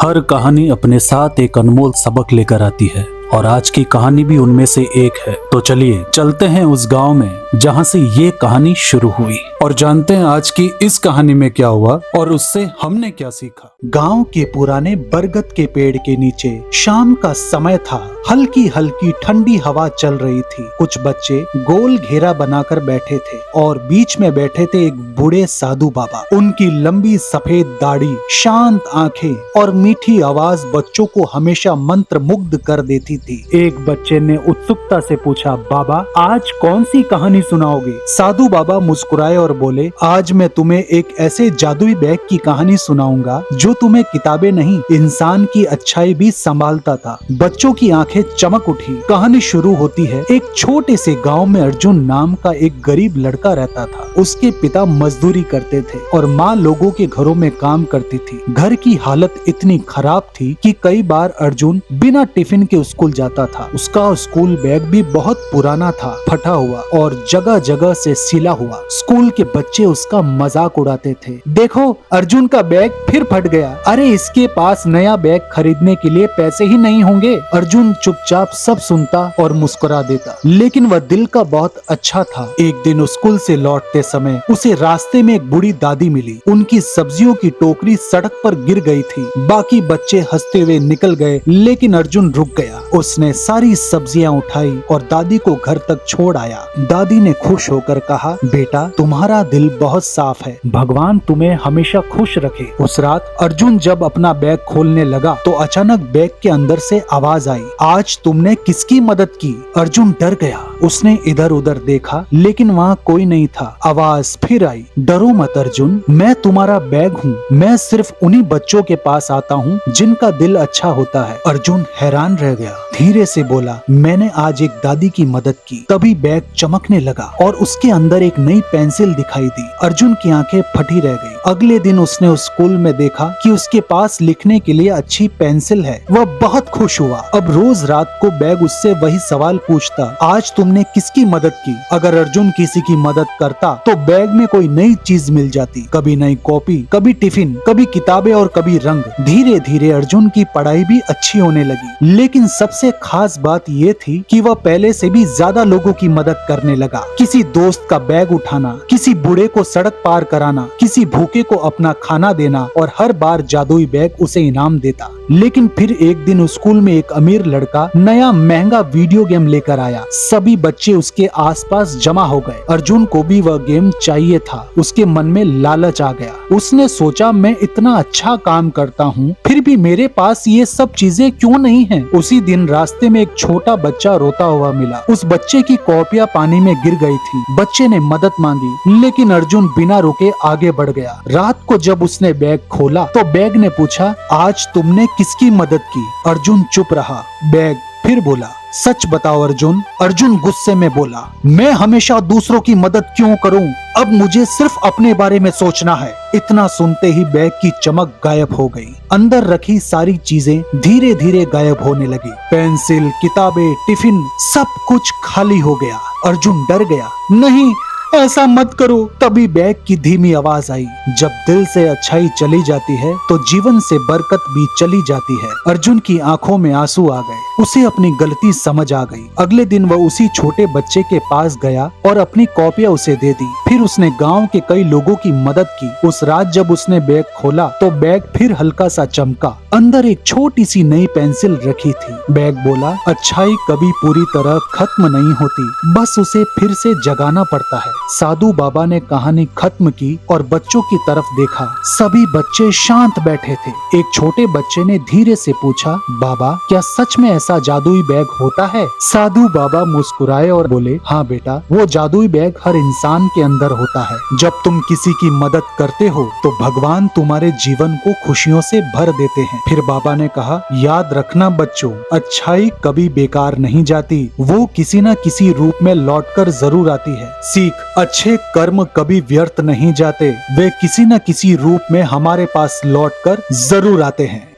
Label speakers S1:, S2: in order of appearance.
S1: हर कहानी अपने साथ एक अनमोल सबक लेकर आती है और आज की कहानी भी उनमें से एक है। तो चलिए चलते हैं उस गांव में जहां से ये कहानी शुरू हुई और जानते हैं आज की इस कहानी में क्या हुआ और उससे हमने क्या सीखा। गांव के पुराने बरगद के पेड़ के नीचे शाम का समय था। हल्की हल्की ठंडी हवा चल रही थी। कुछ बच्चे गोल घेरा बनाकर बैठे थे और बीच में बैठे थे एक बूढ़े साधु बाबा। उनकी लंबी सफेद दाढ़ी, शांत आंखें और मीठी आवाज बच्चों को हमेशा मंत्र मुग्ध कर देती थी। एक बच्चे ने उत्सुकता से पूछा, बाबा आज कौन सी कहानी सुनाओगे? साधु बाबा मुस्कुराए और बोले, आज मैं तुम्हें एक ऐसे जादुई बैग की कहानी सुनाऊंगा जो तुम्हें किताबें नहीं, इंसान की अच्छाई भी संभालता था। बच्चों की आंखें चमक उठी। कहानी शुरू होती है। एक छोटे से गांव में अर्जुन नाम का एक गरीब लड़का रहता था। उसके पिता मजदूरी करते थे और माँ लोगों के घरों में काम करती थी। घर की हालत इतनी खराब थी कि कई बार अर्जुन बिना टिफिन के स्कूल जाता था। उसका स्कूल बैग भी बहुत पुराना था, फटा हुआ और जगह जगह से सिला हुआ। स्कूल के बच्चे उसका मजाक उड़ाते थे। देखो अर्जुन का बैग फिर फट गया। अरे इसके पास नया बैग खरीदने के लिए पैसे ही नहीं होंगे। अर्जुन चुपचाप सब सुनता और मुस्कुरा देता, लेकिन वह दिल का बहुत अच्छा था। एक दिन स्कूल से लौटते समय उसे रास्ते में एक बूढ़ी दादी मिली। उनकी सब्जियों की टोकरी सड़क पर गिर गई थी। बाकी बच्चे हंसते हुए निकल गए, लेकिन अर्जुन रुक गया। उसने सारी सब्जियां उठाई और दादी को घर तक छोड़ आया। दादी ने खुश होकर कहा, बेटा तुम्हारा दिल बहुत साफ है, भगवान तुम्हें हमेशा खुश रखे। उस रात अर्जुन जब अपना बैग खोलने लगा तो अचानक बैग के अंदर से आवाज आई, आज तुमने किसकी मदद की? अर्जुन डर गया। उसने इधर उधर देखा, लेकिन वहाँ कोई नहीं था। आवाज फिर आई, डरो मत अर्जुन, मैं तुम्हारा बैग हूँ। मैं सिर्फ उन्हीं बच्चों के पास आता हूँ जिनका दिल अच्छा होता है। अर्जुन हैरान रह गया, धीरे से बोला, मैंने आज एक दादी की मदद की। तभी बैग चमकने लगा और उसके अंदर एक नई पेंसिल दिखाई दी। अर्जुन की आंखें फटी रह गई। अगले दिन उसने उस स्कूल में देखा कि उसके पास लिखने के लिए अच्छी पेंसिल है। वह बहुत खुश हुआ। अब रोज रात को बैग उससे वही सवाल पूछता, आज तुमने किसकी मदद की? अगर अर्जुन किसी की मदद करता तो बैग में कोई नई चीज मिल जाती। कभी नई कॉपी, कभी टिफिन, कभी किताबें और कभी रंग। धीरे धीरे अर्जुन की पढ़ाई भी अच्छी होने लगी। लेकिन सबसे खास बात ये थी कि वह पहले से भी ज्यादा लोगों की मदद करने लगा। किसी दोस्त का बैग उठाना, किसी बूढ़े को सड़क पार कराना, किसी भूखे को अपना खाना देना और हर बार जादुई बैग उसे इनाम देता। लेकिन फिर एक दिन स्कूल में एक अमीर लड़का नया महंगा वीडियो गेम लेकर आया। सभी बच्चे उसके आसपास जमा हो गए। अर्जुन को भी वह गेम चाहिए था। उसके मन में लालच आ गया। उसने सोचा, मैं इतना अच्छा काम करता हूँ, फिर भी मेरे पास ये सब चीजें क्यों नहीं हैं? उसी दिन रास्ते में एक छोटा बच्चा रोता हुआ मिला। उस बच्चे की कॉपियां पानी में गिर गई थी। बच्चे ने मदद मांगी, लेकिन अर्जुन बिना रुके आगे बढ़ गया। रात को जब उसने बैग खोला तो बैग ने पूछा, आज तुमने किसकी मदद की? अर्जुन चुप रहा। बैग फिर बोला, सच बताओ अर्जुन। अर्जुन गुस्से में बोला, मैं हमेशा दूसरों की मदद क्यों करूं? अब मुझे सिर्फ अपने बारे में सोचना है। इतना सुनते ही बैग की चमक गायब हो गई। अंदर रखी सारी चीजें धीरे धीरे गायब होने लगी। पेंसिल, किताबें, टिफिन, सब कुछ खाली हो गया। अर्जुन डर गया, नहीं ऐसा मत करो। तभी बैग की धीमी आवाज आई, जब दिल से अच्छाई चली जाती है तो जीवन से बरकत भी चली जाती है। अर्जुन की आंखों में आंसू आ गए। उसे अपनी गलती समझ आ गई। अगले दिन वह उसी छोटे बच्चे के पास गया और अपनी कॉपियां उसे दे दी। फिर उसने गांव के कई लोगों की मदद की। उस रात जब उसने बैग खोला तो बैग फिर हल्का सा चमका। अंदर एक छोटी सी नई पेंसिल रखी थी। बैग बोला, अच्छाई कभी पूरी तरह खत्म नहीं होती, बस उसे फिर से जगाना पड़ता है। साधु बाबा ने कहानी खत्म की और बच्चों की तरफ देखा। सभी बच्चे शांत बैठे थे। एक छोटे बच्चे ने धीरे से पूछा, बाबा क्या सच में ऐसा जादुई बैग होता है? साधु बाबा मुस्कुराए और बोले, हाँ बेटा, वो जादुई बैग हर इंसान के अंदर होता है। जब तुम किसी की मदद करते हो तो भगवान तुम्हारे जीवन को खुशियों से भर देते हैं। फिर बाबा ने कहा, याद रखना बच्चों, अच्छाई कभी बेकार नहीं जाती, वो किसी न किसी रूप में लौटकर जरूर आती है। सीख, अच्छे कर्म कभी व्यर्थ नहीं जाते, वे किसी न किसी रूप में हमारे पास लौटकर जरूर आते हैं।